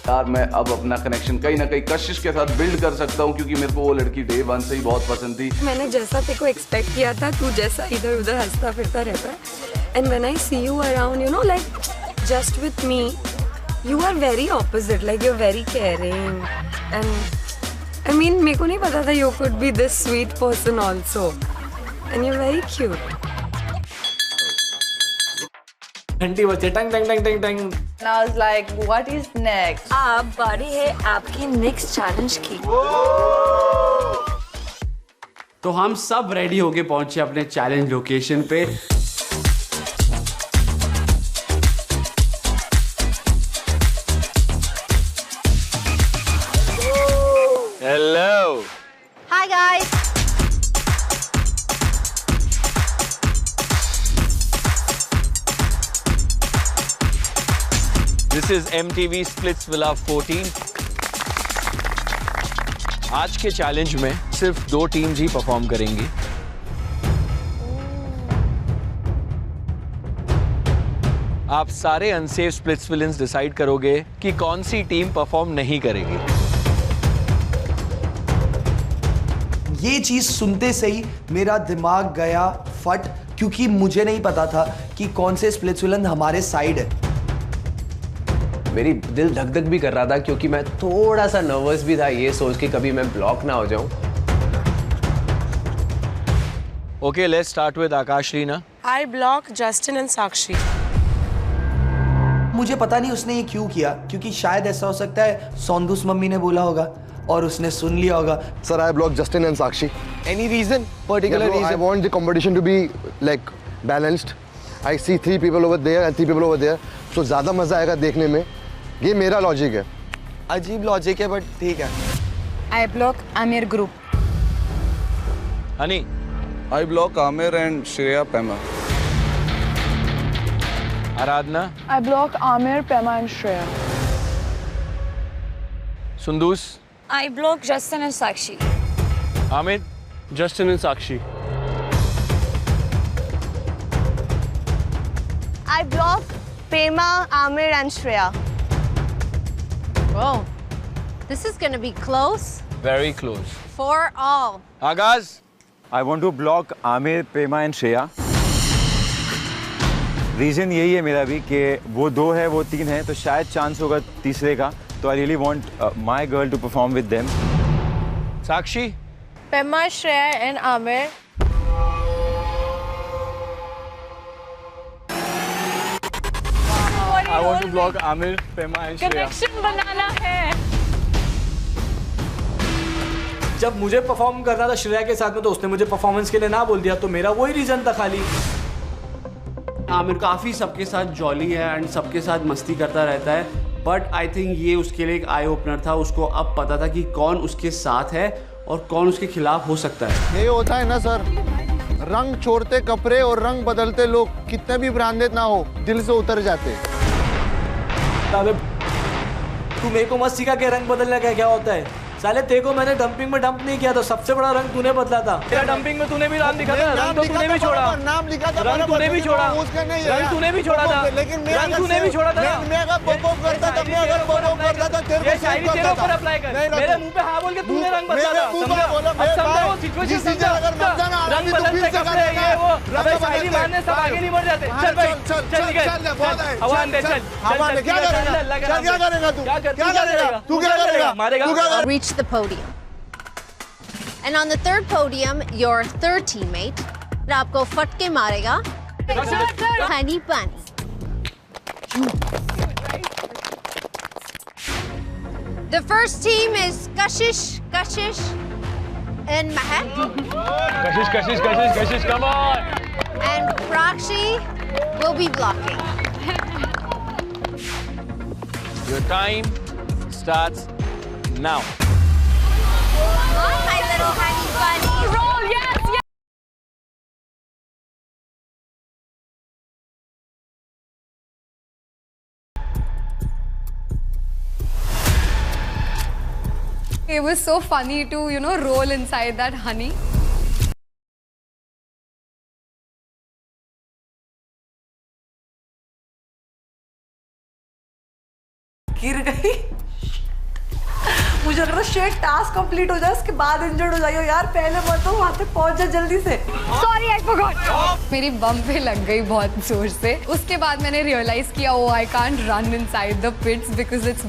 यार मैं अब अपना कनेक्शन कहीं ना कहीं कशिश के साथ बिल्ड कर सकता हूँ, क्योंकि मेरे को वो लड़की डे 1 से ही बहुत पसंद थी। मैंने जैसा तेरे को एक्सपेक्ट किया था, तू जैसा इधर उधर हंसता फिरता रहता है, and when I see you around, you know, like just with me, you are very opposite, like you are very caring, and I mean मेरे को नहीं पता था you could be this sweet person also, and you are very cute. घंटी बजे टंग टंग टंग टंग टंग। And I was like, what is next? अब बारी है आपकी नेक्स्ट चैलेंज की। तो हम सब रेडी होके पहुंचे अपने चैलेंज लोकेशन पे। Hello. Hi guys. This is MTV Splitsvilla 14। आज के चैलेंज में सिर्फ 2 टीम्स ही परफॉर्म करेंगी। आप सारे अनसेफ स्प्लिट्सविलियंस डिसाइड करोगे कि कौन सी टीम परफॉर्म नहीं करेगी। ये चीज सुनते से ही मेरा दिमाग गया फट, क्योंकि मुझे नहीं पता था कि कौन से स्प्लिट्सविलन हमारे साइड है। मेरी दिल धक धक भी कर रहा था, क्योंकि मैं थोड़ा सा नर्वस भी था ये सोच के कभी मैं ब्लॉक ना हो जाऊं। Okay, let's start with Akash Reena. I block Justin and Sakshi. मुझे पता नहीं उसने ये क्यों किया, क्योंकि शायद ऐसा हो सकता है सौंदुस मम्मी ने बोला होगा और उसने सुन लिया होगा। Sir, I blocked Justin and Sakshi. Any reason? Particular reason? I want the competition to be like balanced. I see 3 people over there and 3 people over there. So ज़्यादा मजा आएगा देखने में। ये मेरा लॉजिक है। अजीब लॉजिक है, बट ठीक है। I block Amir group. Honey. I block Amir and Shreya Pema. Aradhana. I block Amir, Pema and Shreya. सुंदूस। I block Justin and Sakshi. Aamir. Justin and Sakshi. I block Pema, Amir and Shreya. Whoa, this is going to be close Very close. for all. आगाज। I want to block Amir, Pema and Shreya. Reason यही है मेरा भी कि वो 2 है, वो 3 है, तो शायद चांस होगा तीसरे का। तो I really want my girl to perform with them. Sakshi. Pema, Shreya and Amir. I want to block Amir, Pema and Shreya. Connection बनाना है। जब मुझे परफॉर्म करना था श्रेया के साथ में, तो उसने मुझे परफॉर्मेंस के लिए ना बोल दिया, तो मेरा वही रीजन था खाली। आमिर काफ़ी सबके साथ जॉली है एंड सबके साथ मस्ती करता रहता है, बट आई थिंक ये उसके लिए एक आई ओपनर था। उसको अब पता था कि कौन उसके साथ है और कौन उसके खिलाफ हो सकता है। ये होता है ना सर, रंग छोड़ते कपड़े और रंग बदलते लोग कितने भी ब्रांडेड ना हो, दिल से उतर जाते। अबे तू मेरे को मत सिखा के रंग बदलने का क्या होता है। साले तेरे को मैंने डंपिंग में डंप नहीं किया, तो सबसे बड़ा रंग तूने बदला था। तेरा डंपिंग में तूने भी नाम लिखा था, रंग तो तूने भी छोड़ा। नाम लिखा था, रंग तूने भी छोड़ा, रंग तूने भी छोड़ा था, लेकिन रंग तूने भी छोड़ा था। मैं अगर परफॉर्म करता था, मैं अगर परफॉर्म करता था, तेरे ये शायरी तेरे ऊपर अप्लाई कर। मेरे मुंह पे हाँ बोल के तूने रंग बदला था। अब समझा वो सिचुएशन, समझा रंग बदलते कपड़े ये वो। अबे शायरी मारने सब आगे नहीं बढ़ जाते। चल भाई चल निकल, हवा दे, चल क्या करेगा तू? क्या करेगा तू? क्या करेगा? मारेगा। Reach the podium. And on the 3rd podium, your 3rd teammate आपको फटके मारेगा। हनी पानी। The first team is Kashish and Mahek. Kashish, come on. And Prakshi will be blocking. Your time starts now. Hi, my little honey bunny. Roll, yes, yes. It was so funny to, you know, roll inside that honey. गिर गई। मुझे लग रहा है शेट task complete हो जाए उसके बाद इंजर्ड हो जाइयो यार, पहले मत हो, वहां तक पहुंच जा जल्दी से। Sorry I forgot. मेरी बम पे लग गई बहुत जोर से। उसके बाद मैंने रियलाइज किया oh I can't run inside the pits because it's.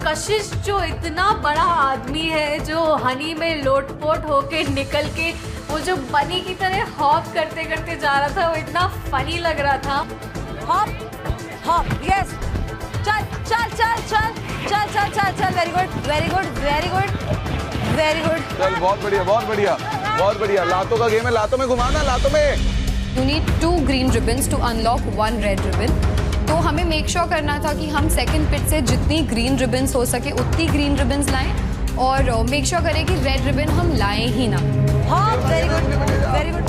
Kashish जो इतना बड़ा आदमी है, जो हनी में लोटपोट होके निकल के वो जो बनी की तरह हॉप करते करते जा रहा था, वो इतना फनी लग रहा था। हॉप हॉप यस, चल चल चल चल चल चल चल चल, very good very good very good very good. चल बहुत बढ़िया बहुत बढ़िया बहुत बढ़िया। लातों का गेम है, लातों में घुमाना, लातों में। You need 2 green ribbons to unlock 1 red ribbon. तो हमें मेक श्योर करना था कि हम सेकंड पिट से जितनी ग्रीन रिबन्स हो सके उतनी ग्रीन रिबन्स लाएं और मेक श्योर करें कि रेड रिबन हम लाएं ही ना। हाँ वेरी गुड वेरी गुड।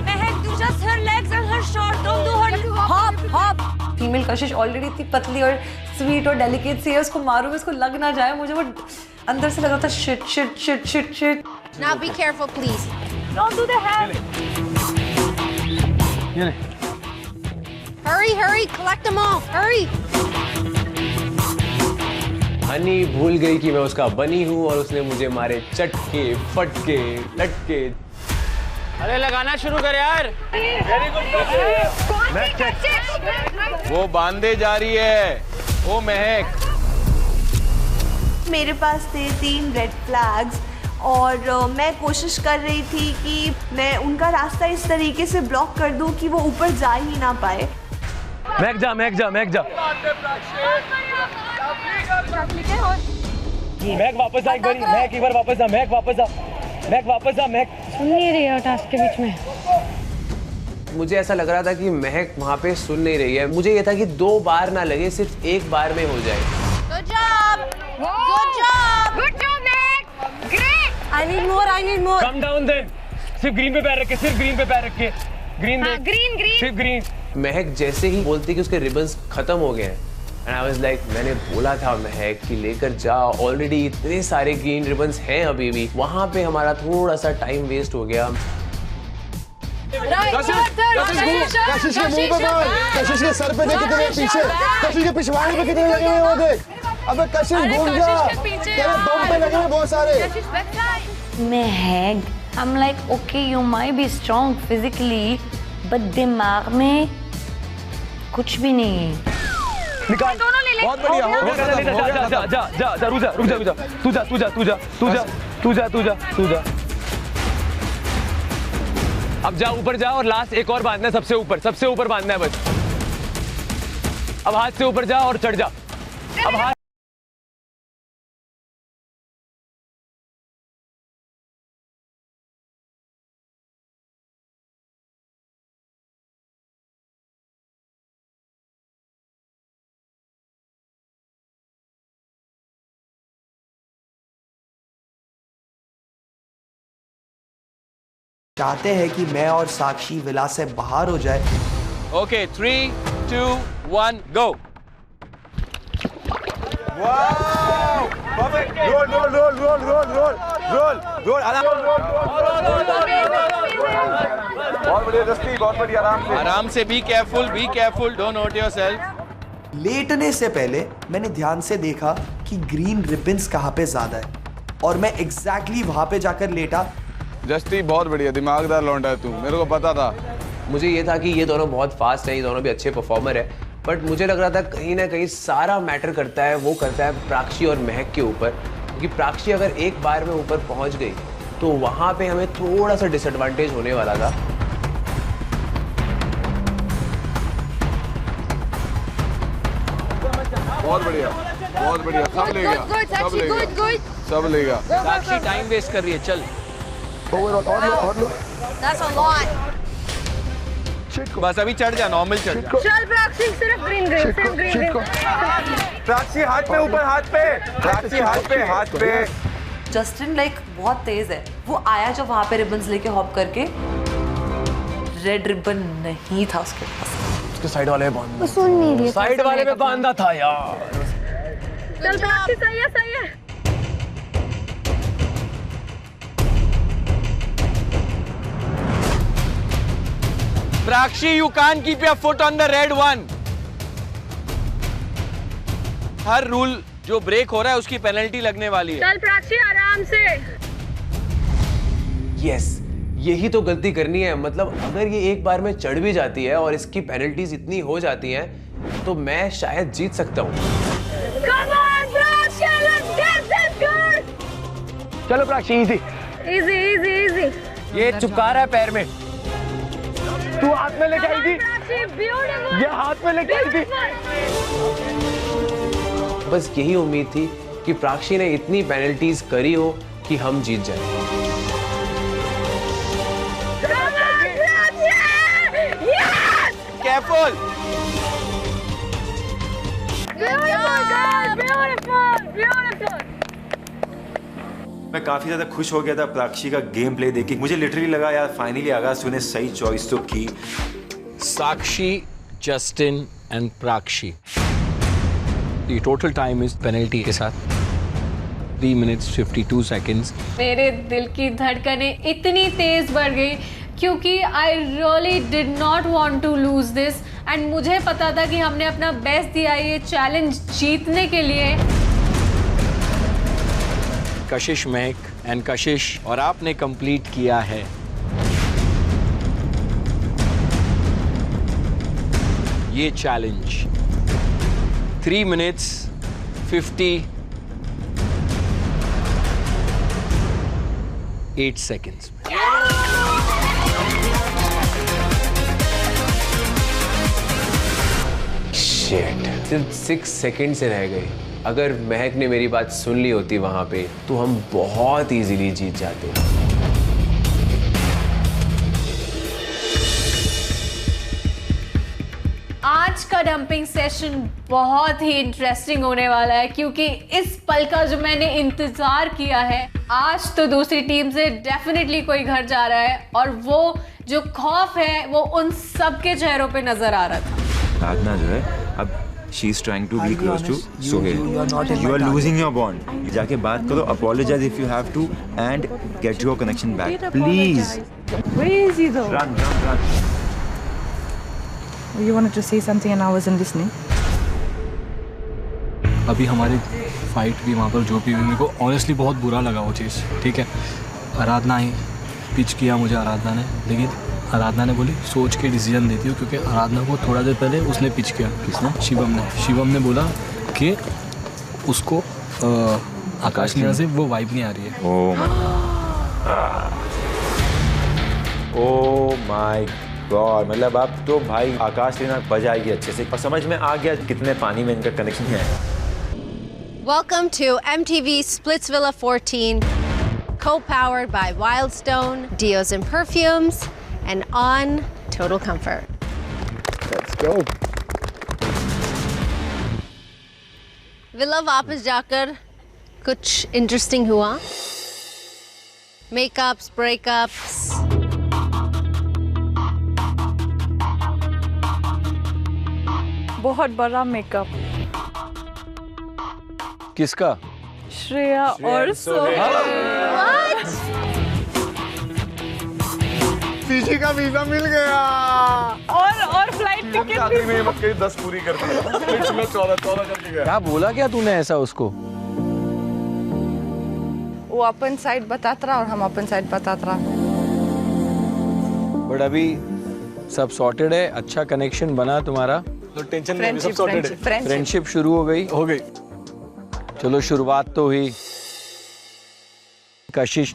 महक तू just her legs and her shot, don't do her hop hop. Female Kashish already इतनी पतली और स्वीट और डेलिकेट सी है, उसको मारूंगी उसको लग ना जाए, मुझे वो अंदर से लग रहा था shit shit shit shit shit. Now be careful please. Don't do the hand. Hurry, hurry, collect them all. Hurry. Honey भूल गई कि मैं उसका बनी हूँ और उसने मुझे मारे चटके फटके लटके। अरे लगाना शुरू कर यार। वो बांधे जा रही है। ओ महक, मेरे पास थे 3 रेड फ्लैग्स और मैं कोशिश कर रही थी कि मैं उनका रास्ता इस तरीके से ब्लॉक कर दूं कि वो ऊपर जा ही ना पाए। महक जा महक जा महक जा। महक वापस आ एक बार, महक एक बार वापस आ, महक वापस आ, महक वापस आ, महक। सुन नहीं रही है टास्क के बीच में। मुझे ऐसा लग रहा था कि महक वहाँ पे सुन नहीं रही है। मुझे ये था कि 2 बार ना लगे, सिर्फ 1 बार में हो जाए। Good job. Good job. Good job, Meg. Great. I need more, I need more. Come down then. सिर्फ ग्रीन पे पैर रख के, सिर्फ ग्रीन पे पैर रख के। ग्रीन हाँ, ग्रीन ग्रीन। सिर्फ ग्रीन। महक जैसे ही बोलती कि उसके रिबन्स खत्म हो गए हैं, एंड आई वाज लाइक, मैंने बोला था महक कि लेकर जा, ऑलरेडी इतने सारे ग्रीन रिबन्स हैं अभी भी। वहाँ पे हमारा थोड़ा सा टाइम वेस्ट हो गया। कशिश के मुंह पे मार, कशिश के सर पे देख कितने पीछे, कशिश के पिछवाड़े पे कितने लगे हैं वो देख। अबे कशिश घूम जा, तेरे दम पे लगे हैं बहुत सारे। Meg, I'm like, okay, you might be strong physically, but दिमाग में कुछ भी नहीं है। निकाल। बहुत बढ़िया हो गया। जा जा जा जा जा, रुक जा रुक जा रुक जा। तू जा तू जा तू जा तू जा तू जा तू जा तू जा। अब जा ऊपर जा और लास्ट एक और बांधना है, सबसे ऊपर बांधना है बस। अब हाथ से ऊपर जा और चढ़ जा। अब हाथ चाहते हैं कि मैं और साक्षी विला से बाहर हो जाए। Okay 3 2 1 go. Perfect. Roll roll roll roll roll roll roll roll आराम। बहुत बढ़िया जस्टी, बहुत बढ़िया। आराम से be careful, don't hurt yourself. लेटने से पहले मैंने ध्यान से देखा कि ग्रीन रिबन्स कहाँ पे ज्यादा है और मैं एग्जैक्टली वहां पे जाकर लेटा। जस्टी बहुत बढ़िया, दिमागदार लौंडा है तू, मेरे को पता था। मुझे ये था कि ये दोनों बहुत फास्ट हैं, ये दोनों भी अच्छे परफॉर्मर है, बट मुझे लग रहा था कहीं ना कहीं सारा मैटर करता है, वो करता है प्राक्षी और महक के ऊपर। क्योंकि प्राक्षी अगर एक बार में ऊपर पहुंच गई तो वहां पे हमें थोड़ा सा डिसएडवांटेज होने वाला था। बहुत बढ़िया बहुत बढ़िया, सब ले गया सब ले गया। साक्षी टाइम वेस्ट कर रही है, चल। That's a lot. बस अभी चढ़ जा, नॉर्मल चढ़ जा। चल प्राक्षी, सिर्फ ग्रीन ग्रीन, सिर्फ ग्रीन ग्रीन। प्राक्षी हाथ पे ऊपर, हाथ पे, प्राक्षी हाथ पे। जस्टिन लाइक बहुत तेज है, वो आया जब वहाँ पे रिबन्स लेके हॉप करके, रेड रिबन नहीं था उसके पास। उसके साइड वाले में बांधा, सुन नहीं रही है। साइड वाले में बांधा था यार। चल प्राक्षी, सही है सही है। Prakshi, you can't keep your foot on the red one. Her rule जो ब्रेक हो रहा है उसकी पेनल्टी लगने वाली है। चल प्राची आराम से। यस, यही तो गलती करनी है। मतलब अगर ये एक बार में चढ़ भी जाती है और इसकी पेनल्टीज इतनी हो जाती हैं तो मैं शायद जीत सकता हूँ। चलो Prachi, easy easy easy easy. ये चुपका रहा है पैर में। तू हाथ में लेके आई थी, ये हाथ में लेके आई थी। बस यही उम्मीद थी कि प्राक्षी ने इतनी पेनल्टीज करी हो कि हम जीत जाएं। केयरफुल। मैं काफी ज्यादा खुश हो गया था प्राक्षी का गेम प्ले देख के। मुझे लिटरली लगा यार फाइनली आगाश ने सही चॉइस तो की। Sakshi, Justin and Prakshi. The total time is penalty के साथ 3 minutes 52 seconds। मेरे दिल की धड़कनें इतनी तेज बढ़ गई क्योंकि I really did not want to lose this and मुझे पता था कि हमने अपना बेस्ट दिया ये चैलेंज जीतने के लिए। कशिश, महक एंड कशिश, और आपने कंप्लीट किया है ये चैलेंज 3 minutes 58 seconds। शिट, सिर्फ 6 सेकंड से रह गए। अगर महक ने मेरी बात सुन ली होती वहां पे तो हम बहुत इजीली जीत जाते। आज का डंपिंग सेशन बहुत ही इंटरेस्टिंग होने वाला है क्योंकि इस पल का जो मैंने इंतजार किया है, आज तो दूसरी टीम से डेफिनेटली कोई घर जा रहा है और वो जो खौफ है वो उन सब के चेहरों पे नजर आ रहा था। साधना जो है अब she is trying to be close to Sohail. You are losing your bond. जाके बात करो, apologize if you have to, and get your connection back, please. Where is he though? Run. You wanted to say something and I wasn't listening. अभी हमारी fight भी वहाँ पर जो भी हुई, मेरे को ऑनेस्टली बहुत बुरा लगा वो चीज़। ठीक है, आराधना आई, पिच किया मुझे आराधना ने, लेकिन आराधना ने बोली सोच के डिसीजन देती हूँ क्योंकि आराधना को थोड़ा देर पहले उसने पिच किया। किसने? शिवम ने बोला कि उसको आकाश नीना से वो वाइब नहीं आ रही है। ओह माय गॉड, मतलब अब तो भाई आकाश नीना बजाएगी अच्छे से। और समझ में आ गया कितने पानी में इनका कनेक्शन है। Welcome to MTV Splitsvilla 14, co-powered by Wildstone, Deos and Perfumes, and On Total Comfort. Let's go. Villa वापस जाकर कुछ इंटरेस्टिंग हुआ? मेकअप्स, ब्रेकअप्स, बहुत बड़ा मेकअप। किसका? श्रेया और सोहेल। पीछे का वीजा मिल गया और फ्लाइट टिकट आखिरी में मत कहीं 10 पूरी कर दी, 14 करके गया। क्या बोला क्या तूने ऐसा उसको? वो अपन साइड बताता रहा और हम अपन साइड बताता रहा। बट अभी सब सॉर्टेड है, अच्छा कनेक्शन बना तुम्हारा, तो टेंशन नहीं, सब सॉर्टेड है। फ्रेंडशिप शुरू हो गई। चलो शुरुआत तो हुई। कशिश,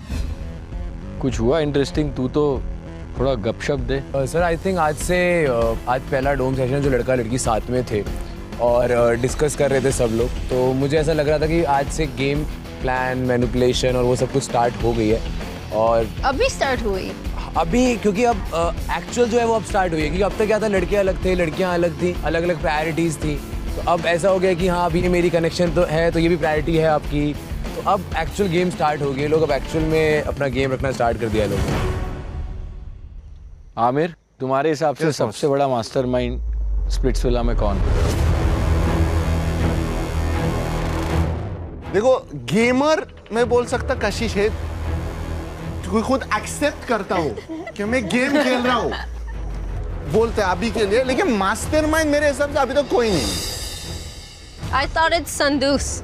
कुछ हुआ इंटरेस्टिंग? तू तो थोड़ा गपशप दे। सर आई थिंक आज पहला डोम सेशन जो लड़का लड़की साथ में थे और डिस्कस कर रहे थे सब लोग, तो मुझे ऐसा लग रहा था कि आज से गेम प्लान, मैनिपुलेशन और वो सब कुछ स्टार्ट हो गई है। और अभी स्टार्ट हुई? अभी क्योंकि अब एक्चुअल जो है वो अब स्टार्ट हुई है, क्योंकि अब तक क्या था, लड़के अलग थे, लड़कियां अलग थी, अलग अलग प्रायोरिटीज़ थी। तो अब ऐसा हो गया कि हाँ अभी मेरी कनेक्शन तो है, तो ये भी प्रायोरिटी है आपकी। तो अब एक्चुअल गेम स्टार्ट हो गई, लोग अब एक्चुअल में अपना गेम रखना स्टार्ट कर दिया लोगों ने। आमिर, तुम्हारे हिसाब से सबसे बड़ा मास्टरमाइंड स्प्लिट्सविला में कौन? देखो, गेमर मैं बोल सकता कशिश है, क्योंकि खुद एक्सेप्ट करता हूँ कि मैं गेम खेल रहा हूँ, बोलते हैं अभी के लिए, लेकिन मास्टरमाइंड मेरे हिसाब से अभी तक कोई नहीं। I thought it's Sandus.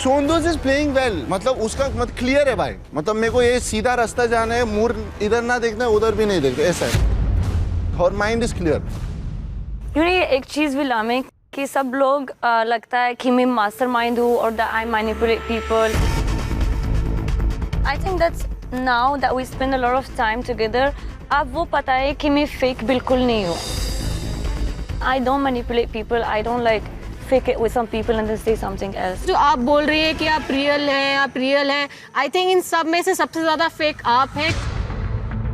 सोंदोज इज प्लेइंग वेल, मतलब उसका मतलब क्लियर है भाई, मतलब मेरे को ये सीधा रास्ता जाना है, मूर इधर ना देखना है उधर भी नहीं देखना, ऐसा है और माइंड इज क्लियर। ये एक चीज विला में कि सब लोग लगता है कि मैं मास्टरमाइंड हूँ और that I manipulate people. I think that's now that we spend a lot of time together, अब वो पता है कि मैं फेक बिल्कुल नहीं हूँ। I don't manipulate people, I don't like fake it with some people and then say something else. जो आप बोल रही है कि आप रियल हैं, आई थिंक इन सब में से सबसे ज्यादा फेक आप हैं।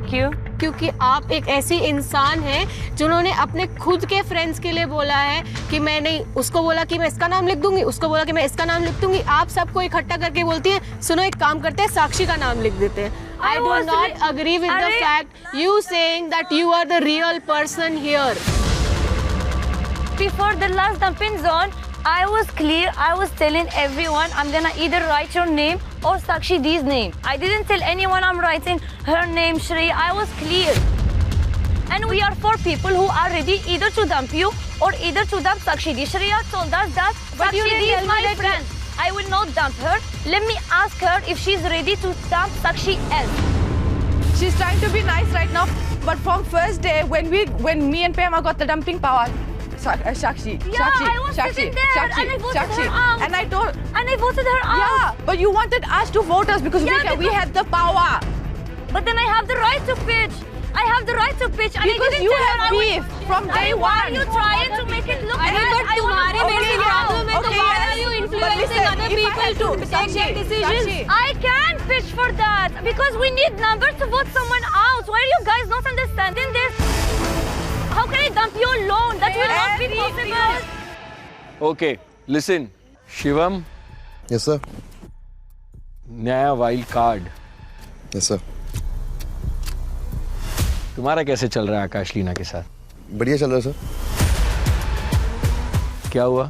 क्यों? क्योंकि आप एक ऐसी इंसान हैं जिन्होंने अपने खुद के फ्रेंड्स के लिए बोला है कि मैं नहीं, उसको बोला कि मैं इसका नाम लिख दूंगी, उसको बोला कि मैं इसका नाम लिख दूंगी। आप सबको इकट्ठा करके बोलती हैं सुनो एक काम करते हैं साक्षी का नाम लिख देते हैं। I do not agree with the fact you saying that you are the real person here. Before the last dumping zone, I was clear. I was telling everyone I'm gonna either write your name or Sakshi D's name. I didn't tell anyone I'm writing her name, Shri. I was clear. And we are 4 people who are ready either to dump you or either to dump Sakshi D. Shreya told us that Sakshi D is my friend. I will not dump her. Let me ask her if she's ready to dump Sakshi S. She's trying to be nice right now, but from first day when me and Pema got the dumping power. Sakshi, yeah, I was sitting there and I voted her out. And I voted her out. Yeah, but you wanted us to vote us because we had the power. But then I have the right to pitch. I have the right to pitch. Because you have beef from day one. Why are you trying to make it look like I want to मेरे problem है तो why are you influencing other people to take their decisions? I can pitch for that because we need numbers to vote someone out. Why are you guys not understanding this? How can I dump you alone? That will not be possible. Okay, listen, Shivam. Yes sir. नया wild card. Yes sir. तुम्हारा कैसे चल रहा है आकाश लीना के साथ? बढ़िया चल रहा है सर। क्या हुआ?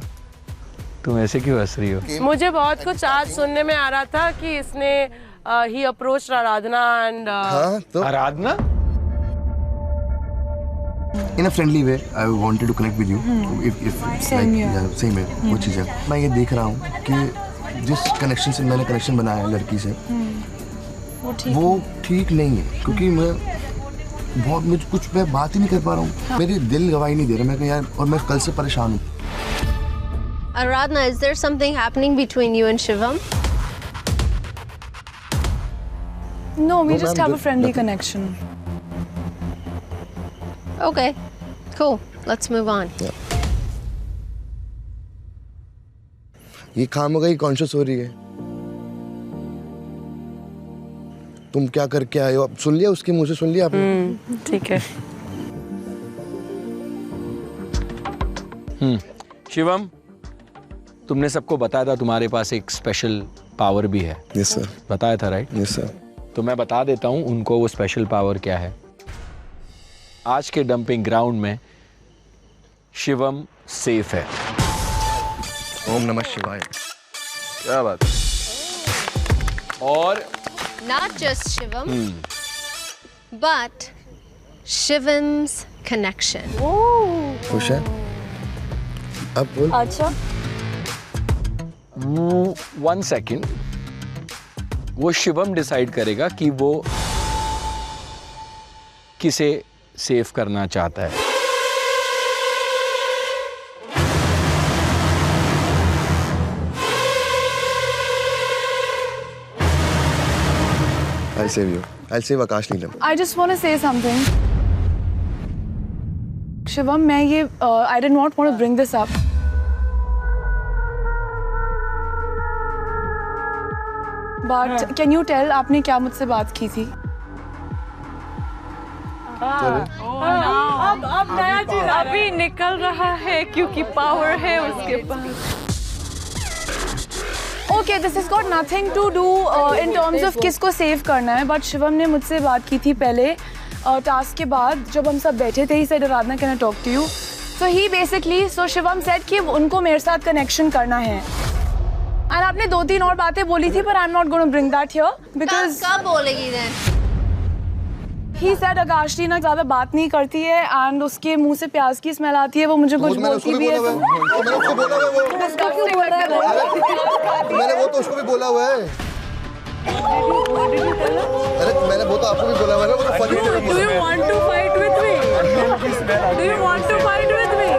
तुम ऐसे क्यों हंस रही हो? मुझे बहुत कुछ आज सुनने में आ रहा था कि इसने ही अप्रोच्ड आराधना एंड हाँ तो आराधना In a friendly way, I wanted to connect with you. If Same here. Yeah, same है, वो चीज़ है। मैं ये देख रहा हूँ कि जिस कनेक्शन से मैंने कनेक्शन बनाया है लड़की से, वो ठीक नहीं है, क्योंकि मुझे कुछ मैं बात ही नहीं कर पा रहा हूँ। मेरी दिल गवाही नहीं दे रहा, मैं यार, और मैं कल से परेशान हूँ। Aradhana, is there something happening between you and Shivam? No, we just have a friendly connection. Okay, cool. Let's move on. ये खाम गई कॉन्शियस हो रही है। तुम क्या करके आए हो? अब सुन लिया उसके मुंह से, सुन लिया आपने? ठीक है। शिवम, तुमने सबको बताया था तुम्हारे पास एक स्पेशल पावर भी है। Yes sir. बताया था राइट? Yes sir. तो मैं बता देता हूँ उनको वो स्पेशल पावर क्या है। आज के डंपिंग ग्राउंड में शिवम सेफ है। ओम नमः शिवाय। क्या बात है? और Not just Shivam, but Shivam's connection. खुश है? अब बोल। अच्छा। 1 सेकेंड, वो शिवम डिसाइड करेगा कि वो किसे सेव करना चाहता है। I'll save you. I'll save Akash Neelam. I just want to say something. Shivam, मैं ये I did not want to bring this up. But can you tell आपने क्या मुझसे बात की थी? अब नया चीज अभी निकल रहा है क्योंकि पावर है उसके पास। Okay, this has got nothing to do in terms of किसको सेव करना है, but शिवम ने मुझसे बात की थी पहले टास्क के बाद जब हम सब बैठे थे। He said, Aradhana, can I talk to you? So he basically, so Shivam said कि उनको मेरे साथ कनेक्शन करना है। और आपने 2-3 और बातें बोली थी, पर I'm not going to bring that here because कब बोलेगी then? He said आकाशी ना ज़्यादा बात नहीं करती है and उसके मुंह से प्याज की स्मेल आती है, वो मुझे कुछ बोलती भी है। मैंने उसको बोला हुआ है वो। उसका क्यों बोल रहा है? मैंने वो तो उसको भी बोला हुआ है। अरे मैंने वो तो आपको भी बोला हुआ है, वो तो फनी है। Do you want to fight with me? Do you want to fight with me?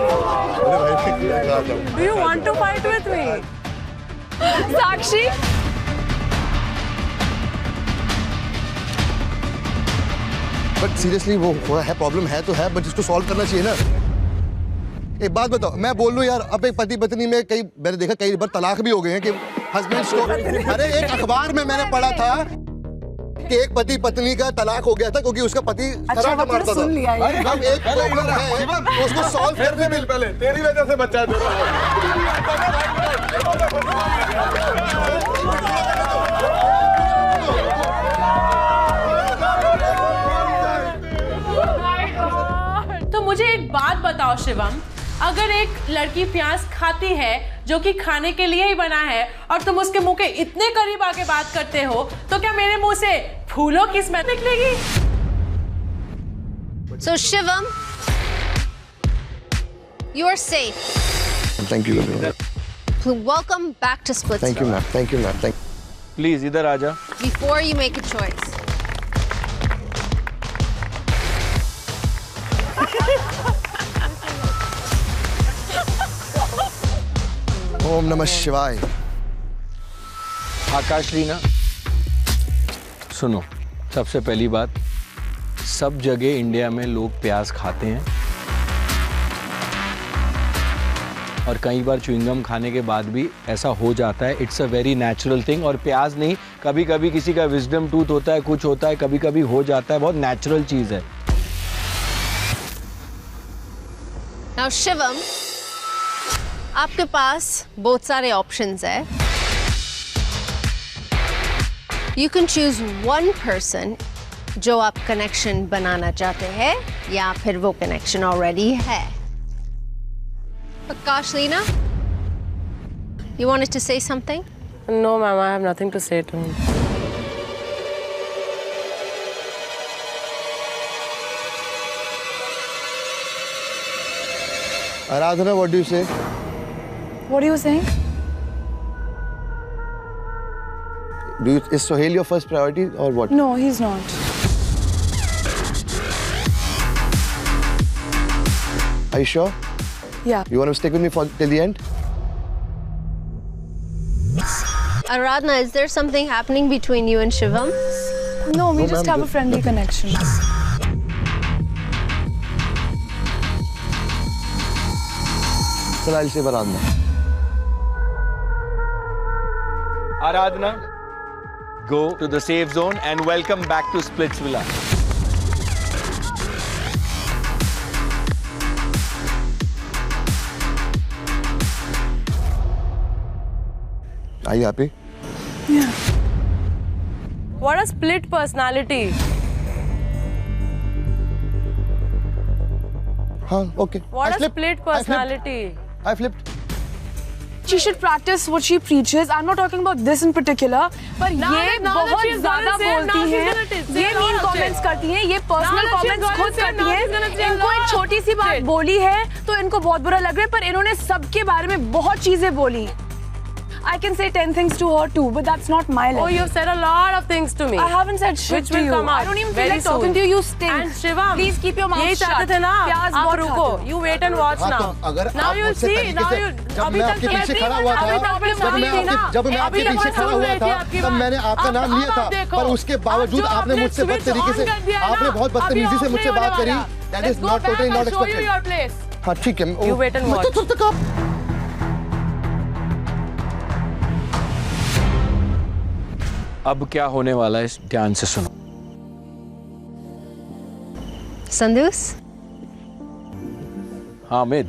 Do you want to fight with me? Sakshi but seriously वो है, प्रॉब्लम है तो है, बट इसको सॉल्व करना चाहिए ना। एक बात बताओ, मैं बोल लूं यार, अब एक पति पत्नी में कई मैंने देखा कई बार तलाक भी हो गए हैं कि हस्बैंड्स को, अरे एक अखबार में मैंने पढ़ा था कि एक पति पत्नी का तलाक हो गया था क्योंकि उसका पति शराब मारता था। अब एक प्रॉब्लम है उसको सॉल्व करने में पहले तेरी वजह से बच्चा तो मुझे एक बात बताओ शिवम, अगर एक लड़की प्याज खाती है जो कि खाने के लिए ही बना है और तुम उसके मुंह के इतने करीब आके बात करते हो, तो क्या मेरे मुंह से फूलों की स्मेल निकलेगी? So Shivam, you are safe. Thank you. Welcome back to Splitsville. Thank you ma'am, thank you ma'am, thank. Please इधर आ जा। Before you make a choice. ओम नमः शिवाय। आकाश रीना, सुनो, सबसे पहली बात, सब जगह इंडिया में लोग प्याज खाते हैं और कई बार च्युइंगम खाने के बाद भी ऐसा हो जाता है। It's a very natural thing. और प्याज नहीं, कभी कभी किसी का विजडम टूथ होता है, कुछ होता है, कभी कभी हो जाता है, बहुत नेचुरल चीज है। Now शिवम, आपके पास बहुत सारे ऑप्शंस है। You can choose one person जो आप कनेक्शन बनाना चाहते हैं या फिर वो कनेक्शन ऑलरेडी है। Akashlina, you wanted to say something? No, ma'am, I have nothing to say to him. Aradhana, what do you say? What are you saying? Is Sohail your first priority or what? No, he's not. Are you sure? Yeah. You want to stick with me till the end? Aradhana, is there something happening between you and Shivam? No, we just have a friendly connection. I'll say Aradhana. Aradhana, go to the safe zone and welcome back to Splitsvilla. Are you happy? Yeah. What a split personality. Huh, okay. What a split personality. I flipped. She should practice what she preaches. I'm not talking about this in particular, पर ये बहुत ज़्यादा बोलती हैं, ये mean comments करती हैं, ये personal comments खुद करती हैं। इनको एक छोटी सी बात बोली है तो इनको बहुत बुरा लग रहा है, पर इन्होंने सबके बारे में बहुत चीजें बोली। I can say 10 things to her too, but that's not my level. Oh, you've said a lot of things to me. I haven't said shit to you. I don't even feel like talking to you. You stink. And Shivam, please keep your mouth shut. यही चाहते थे ना? आप रुको. You wait and watch now. Now you'll see. Now you. जब मैं आपके पीछे खड़ा हुआ था, जब मैं आपके पीछे खड़ा हुआ था, तब मैंने आपका नाम लिया था, पर उसके बावजूद आपने मुझसे बहुत तरीके से, आपने बहुत बदतमीजी से मुझसे बात करी. That is not totally not expected. हाँ ठीक है. You wait and watch. अब क्या होने वाला है, ध्यान से सुनो। संदूस? Hamid,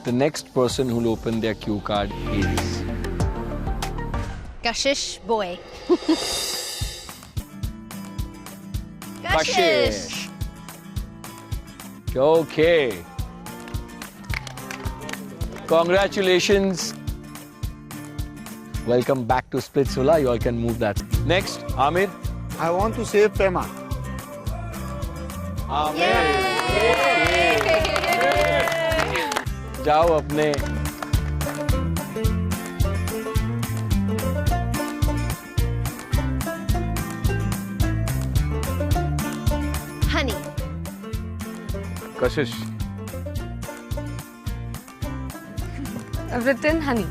the next person who'll open their cue card is Kashish boy. Kashish. Okay. Congratulations, Welcome back to Splitsvilla. You all can move that. Next, Amir. I want to save Pema. जाओ अपने Honey. कशिश I've written honey.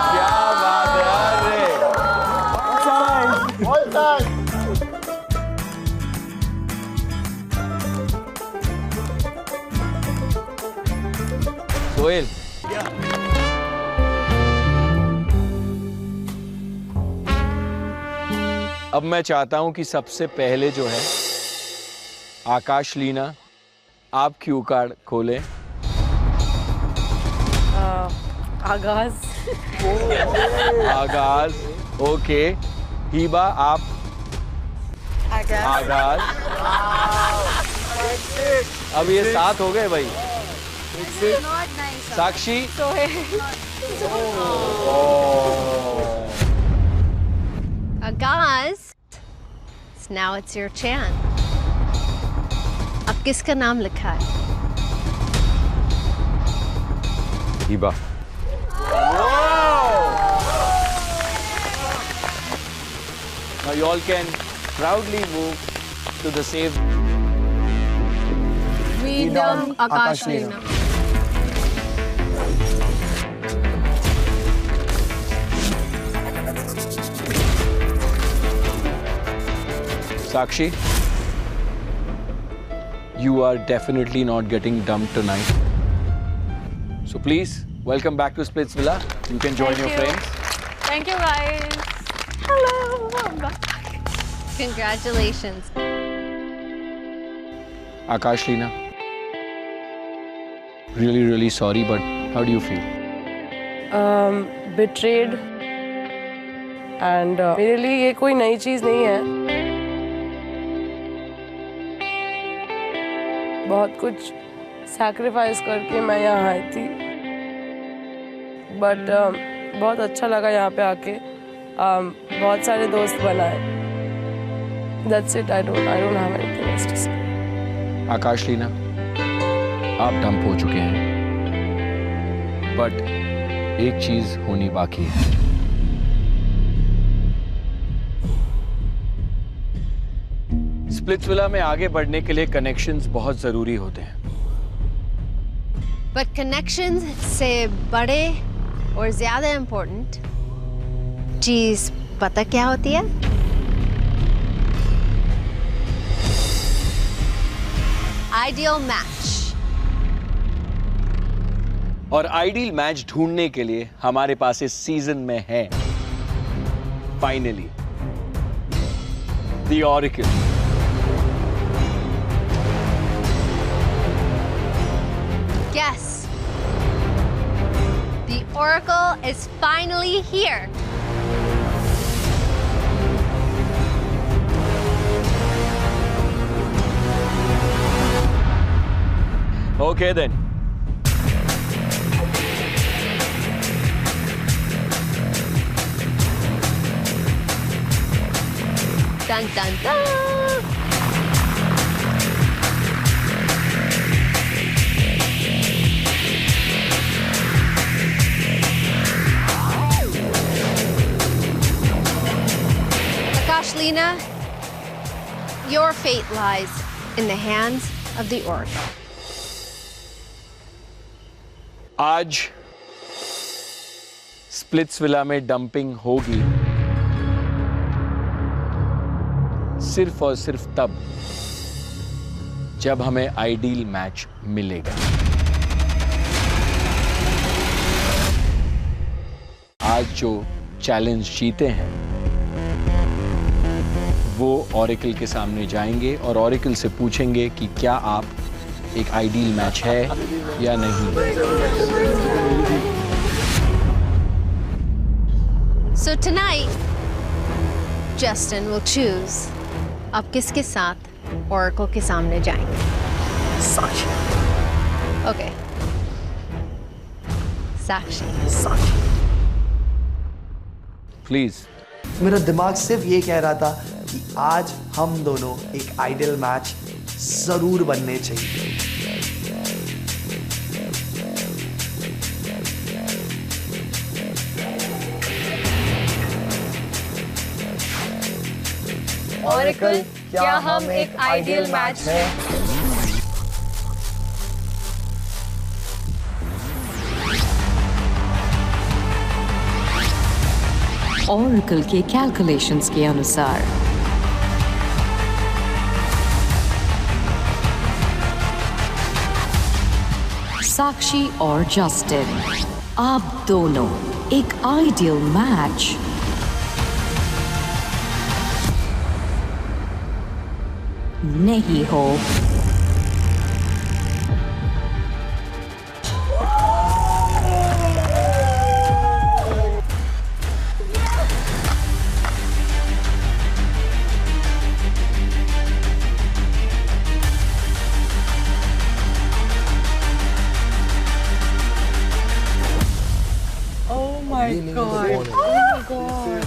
क्या बात है अरे All time. Sohail अब मैं चाहता हूं कि सबसे पहले जो है आकाश लीना आप क्यू कार्ड खोलें। आगाज आगाज ओके। हीबा आप आगाज। अब ये 7 हो गए भाई। साक्षी Agaz. So now it's your chance. अब किसका नाम लिखा है? Hiba. Now you all can proudly move to the safe. Freedom Akash Leena. Sakshi, you are definitely not getting dumped tonight. So please, welcome back to Splitsvilla. You can join your friends. Thank you guys. Hello. I'm back. Congratulations. Akash Leena, really, really sorry, but how do you feel? Betrayed. And मेरे लिए ये कोई नई चीज़ नहीं है। बहुत कुछ sacrifice करके मैं यहाँ आई थी, बट बहुत अच्छा लगा यहाँ पे आके। बहुत सारे दोस्त बनाए। That's it. I don't have anything else to say. आकाश लीना, आप डंप हो चुके हैं, बट एक चीज होनी बाकी है। स्प्लिट्सविला में आगे बढ़ने के लिए कनेक्शंस बहुत जरूरी होते हैं। But connections से बड़े और ज्यादा important चीज पता क्या होती है? Ideal match. और आइडियल मैच ढूंढने के लिए हमारे पास इस सीजन में है finally the oracle. Yes. The Oracle is finally here. Okay then. Dun dun dun. Akash Leena, your fate lies in the hands of the Oracle. आज स्प्लिट्सविला में डंपिंग होगी सिर्फ और सिर्फ तब जब हमें आइडियल मैच मिलेगा। आज जो चैलेंज जीते हैं वो ऑरेकल के सामने जाएंगे और ऑरेकल से पूछेंगे कि क्या आप एक आइडियल मैच है या नहीं। So tonight, Justin will choose अब किसके साथ Oracle के सामने जाएंगे। साक्षी। Okay. Sakshi. साक्षी। प्लीज। मेरा दिमाग सिर्फ ये कह रहा था कि आज हम दोनों एक आइडियल मैच जरूर बनने चाहिए। Oracle, क्या हम एक आइडियल मैच है? Oracle के कैलकुलेशंस के अनुसार साक्षी और जस्टिन, आप दोनों एक आइडियल मैच नहीं हो। Oh my God. Oh my God.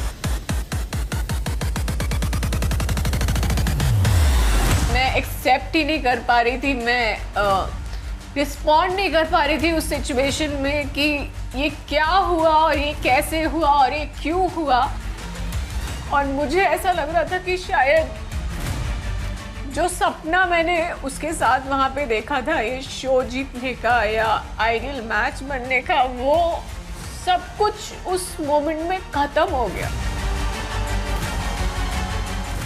मैं एक्सेप्ट ही नहीं कर पा रही थी, मैं रिस्पॉन्ड नहीं कर पा रही थी उस सिचुएशन में कि ये क्या हुआ और ये कैसे हुआ और ये क्यों हुआ। और मुझे ऐसा लग रहा था कि शायद जो सपना मैंने उसके साथ वहाँ पे देखा था, ये शो जीतने का या आइडियल मैच बनने का, वो सब कुछ उस मोमेंट में खत्म हो गया।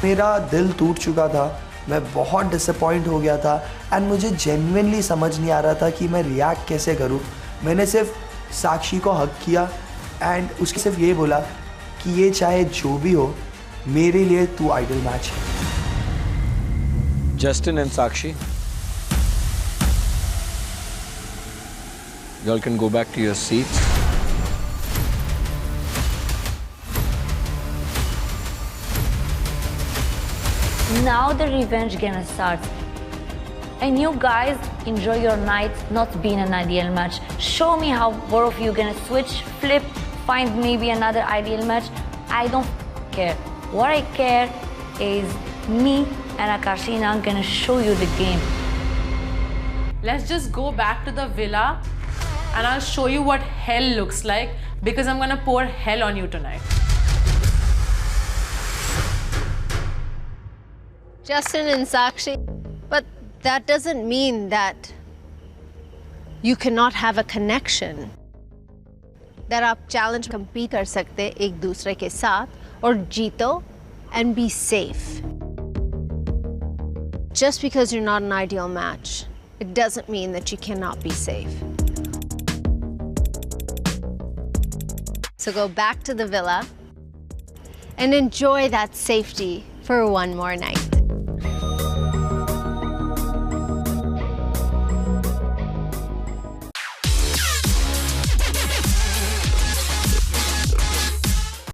मेरा दिल टूट चुका था, मैं बहुत डिसअपॉइंट हो गया था एंड मुझे जेन्युइनली समझ नहीं आ रहा था कि मैं रिएक्ट कैसे करूं। मैंने सिर्फ साक्षी को हक किया एंड उसके सिर्फ ये बोला कि ये चाहे जो भी हो, मेरे लिए तू आइडल मैच है। Justin and Sakshi, y'all can go back to your seats. Now the revenge gonna start. And you guys enjoy your night not being an ideal match. Show me how both of you gonna switch, flip, find maybe another ideal match. I don't care. What I care is me and Akashina gonna show you the game. Let's just go back to the villa and I'll show you what hell looks like, because I'm gonna pour hell on you tonight. Justin and Sakshi, but that doesn't mean that you cannot have a connection. That आप challenge compete कर सकते एक दूसरे के साथ और जीतो and be safe. Just because you're not an ideal match, it doesn't mean that you cannot be safe. So go back to the villa and enjoy that safety for one more night.